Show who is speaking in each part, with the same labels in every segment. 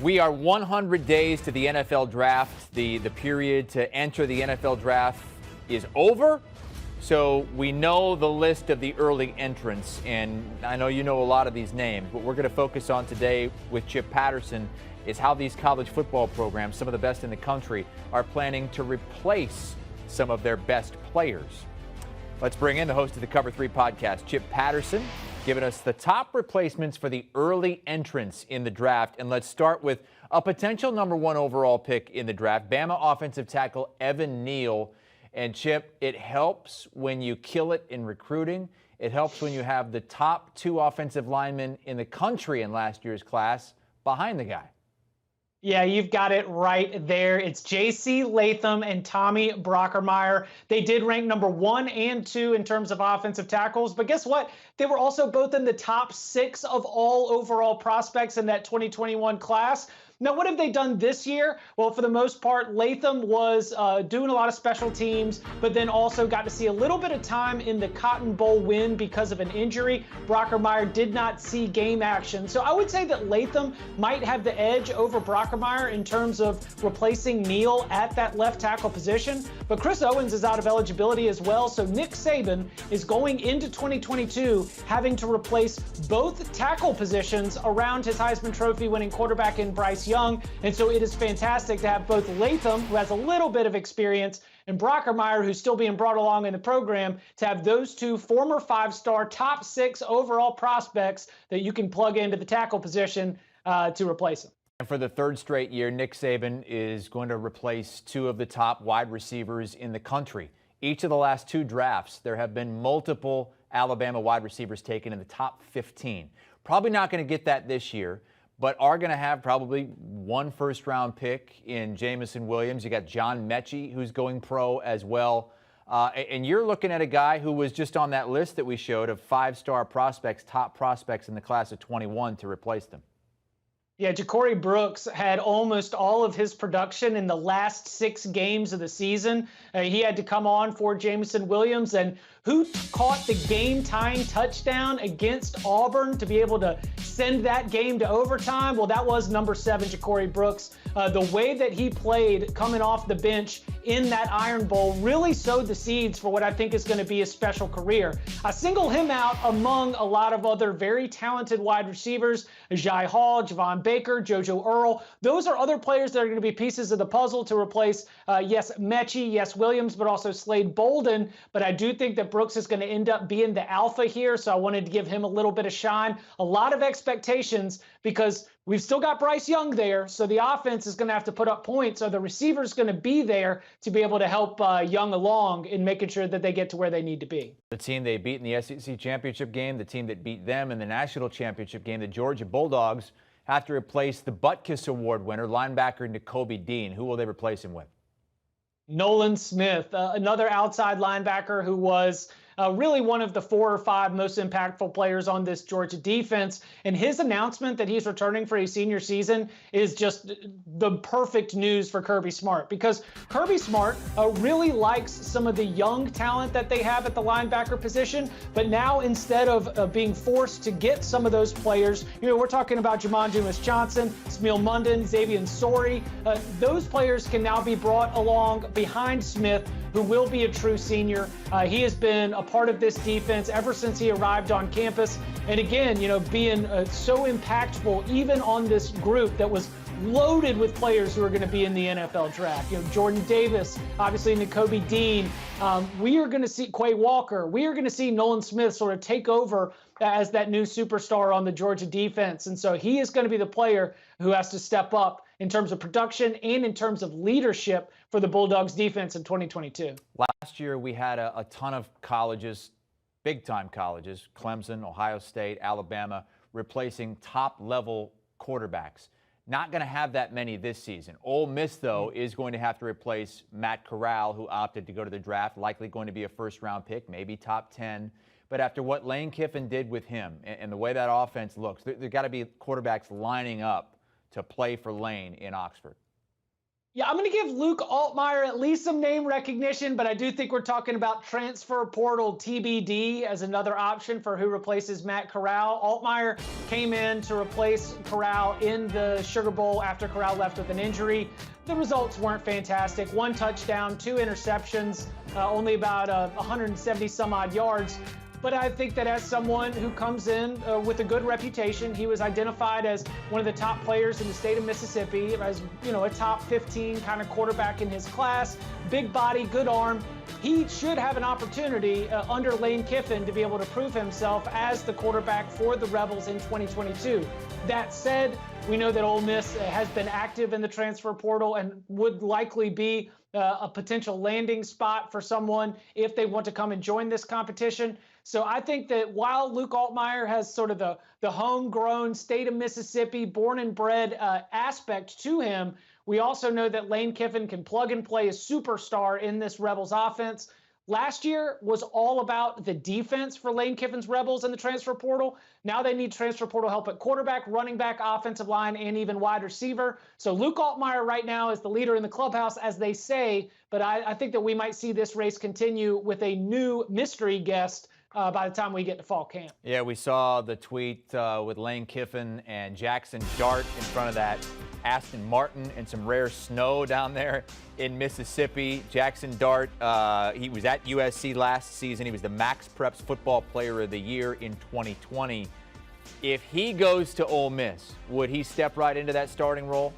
Speaker 1: We are 100 days to the NFL draft. The period to enter the NFL draft is over. So we know the list of the early entrants, and I know you know a lot of these names. What we're going to focus on today with Chip Patterson is how these college football programs, some of the best in the country, are planning to replace some of their best players. Let's bring in the host of the Cover 3 podcast, Chip Patterson, giving us the top replacements for the early entrants in the draft. And let's start with a potential number 1 overall pick in the draft, Bama offensive tackle Evan Neal. And Chip, it helps when you kill it in recruiting. It helps when you have the top 2 offensive linemen in the country in last year's class behind the guy.
Speaker 2: Yeah, you've got it right there. It's J.C. Latham and Tommy Brockermeyer. They did rank number 1 and 2 in terms of offensive tackles, but guess what? They were also both in the top 6 of all overall prospects in that 2021 class. Now, what have they done this year? Well, for the most part, Latham was doing a lot of special teams, but then also got to see a little bit of time in the Cotton Bowl win because of an injury. Brockermeyer did not see game action. So I would say that Latham might have the edge over Brockermeyer in terms of replacing Neal at that left tackle position. But Chris Owens is out of eligibility as well. So Nick Saban is going into 2022 having to replace both tackle positions around his Heisman Trophy winning quarterback in Bryce Young. And so it is fantastic to have both Latham, who has a little bit of experience, and Brockermeyer, who's still being brought along in the program, to have those 2 former 5-star, top 6 overall prospects that you can plug into the tackle position to replace him.
Speaker 1: And for the 3rd straight year, Nick Saban is going to replace 2 of the top wide receivers in the country. Each of the last 2 drafts, there have been multiple Alabama wide receivers taken in the top 15. Probably not going to get that this year, but are going to have probably 1 first-round pick in Jameson Williams. You got John Metchie, who's going pro as well. And you're looking at a guy who was just on that list that we showed of 5-star prospects, top prospects in the class of 21 to replace them.
Speaker 2: Yeah, Ja'Cory Brooks had almost all of his production in the last 6 games of the season. He had to come on for Jameson Williams. And who caught the game-tying touchdown against Auburn to be able to send that game to overtime? Well, that was number 7, Ja'Cory Brooks. The way that he played coming off the bench in that Iron Bowl really sowed the seeds for what I think is going to be a special career. I single him out among a lot of other very talented wide receivers, Jai Hall, Javon Baker, JoJo Earl. Those are other players that are going to be pieces of the puzzle to replace, yes, Metchie, yes, Williams, but also Slade Bolden. But I do think that Brooks is going to end up being the alpha here, so I wanted to give him a little bit of shine. A lot of expectations because we've still got Bryce Young there, so the offense is going to have to put up points, or the receiver's going to be there to be able to help Young along in making sure that they get to where they need to be.
Speaker 1: The team they beat in the SEC championship game, the team that beat them in the national championship game, the Georgia Bulldogs, have to replace the Butkus Award winner, linebacker Nakobe Dean. Who will they replace him with?
Speaker 2: Nolan Smith, another outside linebacker who was really one of the 4 or 5 most impactful players on this Georgia defense. And his announcement that he's returning for a senior season is just the perfect news for Kirby Smart, because Kirby Smart really likes some of the young talent that they have at the linebacker position. But now, instead of being forced to get some of those players, we're talking about Jamon Dumas-Johnson, Smeal Munden, Xavier Sori. Those players can now be brought along behind Smith, who will be a true senior. He has been a part of this defense ever since he arrived on campus. And again, being so impactful even on this group that was loaded with players who are going to be in the NFL draft. Jordan Davis, obviously Nakobe Dean. We are going to see Quay Walker. We are going to see Nolan Smith sort of take over as that new superstar on the Georgia defense. And so he is going to be the player who has to step up in terms of production and in terms of leadership for the Bulldogs defense in 2022.
Speaker 1: Last year, we had a ton of colleges, big-time colleges, Clemson, Ohio State, Alabama, replacing top-level quarterbacks. Not going to have that many this season. Ole Miss, though, is going to have to replace Matt Corral, who opted to go to the draft, likely going to be a first-round pick, maybe top 10. But after what Lane Kiffin did with him and the way that offense looks, there's got to be quarterbacks lining up to play for Lane in Oxford.
Speaker 2: Yeah, I'm going to give Luke Altmaier at least some name recognition, but I do think we're talking about transfer portal TBD as another option for who replaces Matt Corral. Altmaier came in to replace Corral in the Sugar Bowl after Corral left with an injury. The results weren't fantastic. 1 touchdown, 2 interceptions, only about 170 some odd yards. But I think that as someone who comes in with a good reputation, he was identified as one of the top players in the state of Mississippi, as a top 15 kind of quarterback in his class, big body, good arm. He should have an opportunity under Lane Kiffin to be able to prove himself as the quarterback for the Rebels in 2022. That said, we know that Ole Miss has been active in the transfer portal and would likely be a potential landing spot for someone if they want to come and join this competition. So I think that while Luke Altmaier has sort of the homegrown state of Mississippi, born and bred aspect to him, we also know that Lane Kiffin can plug and play a superstar in this Rebels offense. Last year was all about the defense for Lane Kiffin's Rebels in the transfer portal. Now they need transfer portal help at quarterback, running back, offensive line, and even wide receiver. So Luke Altmaier right now is the leader in the clubhouse, as they say, but I think that we might see this race continue with a new mystery guest by the time we get to fall camp.
Speaker 1: Yeah, we saw the tweet with Lane Kiffin and Jackson Dart in front of that Aston Martin and some rare snow down there in Mississippi. Jackson Dart, he was at USC last season. He was the Max Preps Football Player of the Year in 2020. If he goes to Ole Miss, would he step right into that starting role?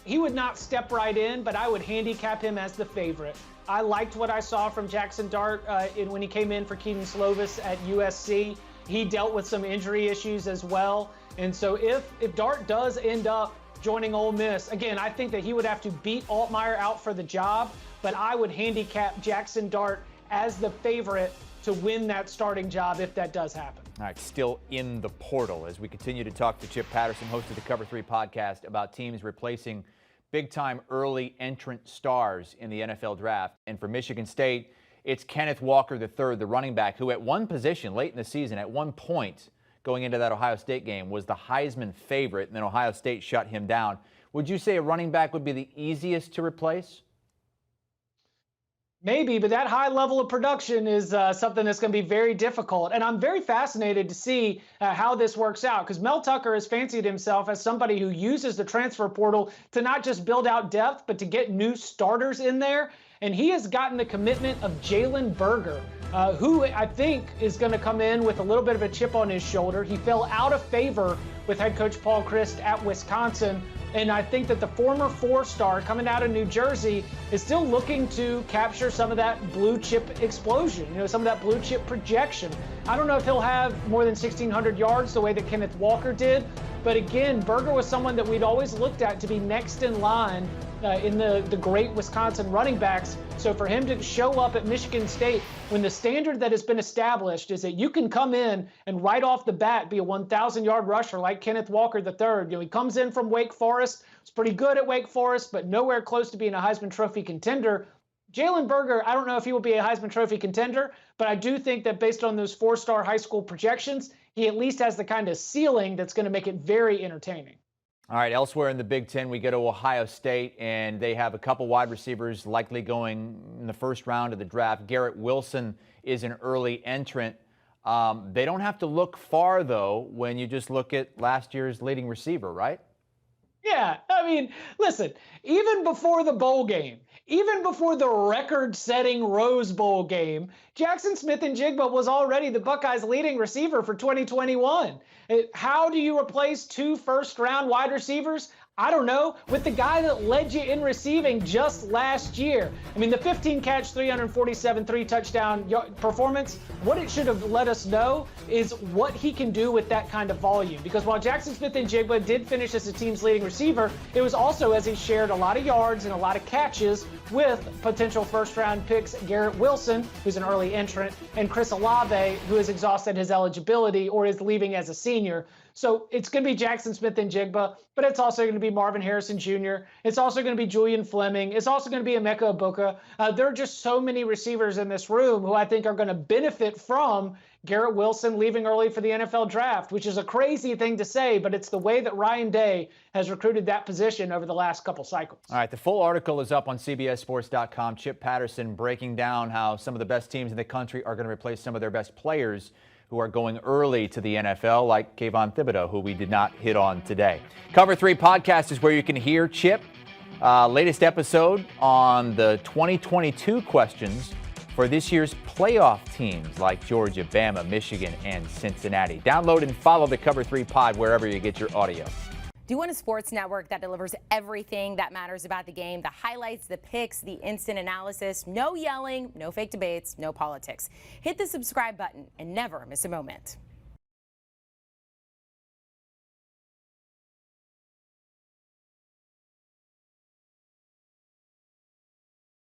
Speaker 2: He would not step right in, but I would handicap him as the favorite. I liked what I saw from Jackson Dart when he came in for Keaton Slovis at USC. He dealt with some injury issues as well. And so if Dart does end up joining Ole Miss, again, I think that he would have to beat Altmaier out for the job, but I would handicap Jackson Dart as the favorite to win that starting job if that does happen.
Speaker 1: All right, still in the portal as we continue to talk to Chip Patterson, host of the Cover 3 podcast, about teams replacing big-time early entrant stars in the NFL draft. And for Michigan State, it's Kenneth Walker III, the running back, who at one position late in the season, at one point going into that Ohio State game, was the Heisman favorite, and then Ohio State shut him down. Would you say a running back would be the easiest to replace?
Speaker 2: Maybe, but that high level of production is something that's going to be very difficult. And I'm very fascinated to see how this works out, because Mel Tucker has fancied himself as somebody who uses the transfer portal to not just build out depth, but to get new starters in there. And he has gotten the commitment of Jalen Berger, who I think is going to come in with a little bit of a chip on his shoulder. He fell out of favor with head coach Paul Chryst at Wisconsin. And I think that the former 4-star coming out of New Jersey is still looking to capture some of that blue chip explosion, some of that blue chip projection. I don't know if he'll have more than 1,600 yards the way that Kenneth Walker did. But again, Berger was someone that we'd always looked at to be next in line in the great Wisconsin running backs. So for him to show up at Michigan State when the standard that has been established is that you can come in and right off the bat be a 1,000-yard rusher like Kenneth Walker III. He comes in from Wake Forest. Was pretty good at Wake Forest, but nowhere close to being a Heisman Trophy contender. Jalen Berger, I don't know if he will be a Heisman Trophy contender, but I do think that based on those 4-star high school projections, he at least has the kind of ceiling that's going to make it very entertaining.
Speaker 1: All right, elsewhere in the Big Ten, we go to Ohio State, and they have a couple wide receivers likely going in the first round of the draft. Garrett Wilson is an early entrant. They don't have to look far, though, when you just look at last year's leading receiver, right?
Speaker 2: Yeah, I mean, listen, even before the bowl game, even before the record-setting Rose Bowl game, Jackson Smith-Njigba was already the Buckeyes' leading receiver for 2021. How do you replace 2 first-round wide receivers? I don't know, with the guy that led you in receiving just last year. I mean, the 15-catch, 347 3-touchdown performance, what it should have let us know is what he can do with that kind of volume. Because while Jackson Smith-Njigba did finish as the team's leading receiver, it was also as he shared a lot of yards and a lot of catches with potential first-round picks Garrett Wilson, who's an early entrant, and Chris Olave, who has exhausted his eligibility or is leaving as a senior. So it's going to be Jackson Smith-Njigba, but it's also going to be Marvin Harrison Jr. It's also going to be Julian Fleming. It's also going to be Emeka Egbuka. There are just so many receivers in this room who I think are going to benefit from Garrett Wilson leaving early for the NFL draft, which is a crazy thing to say, but it's the way that Ryan Day has recruited that position over the last couple cycles.
Speaker 1: All right, the full article is up on CBSSports.com. Chip Patterson breaking down how some of the best teams in the country are going to replace some of their best players who are going early to the NFL, like Kayvon Thibodeau, who we did not hit on today. Cover 3 podcast is where you can hear Chip. Latest episode on the 2022 questions for this year's playoff teams like Georgia, Bama, Michigan, and Cincinnati. Download and follow the Cover 3 pod wherever you get your audio.
Speaker 3: Do you want a sports network that delivers everything that matters about the game? The highlights, the picks, the instant analysis, no yelling, no fake debates, no politics. Hit the subscribe button and never miss a moment.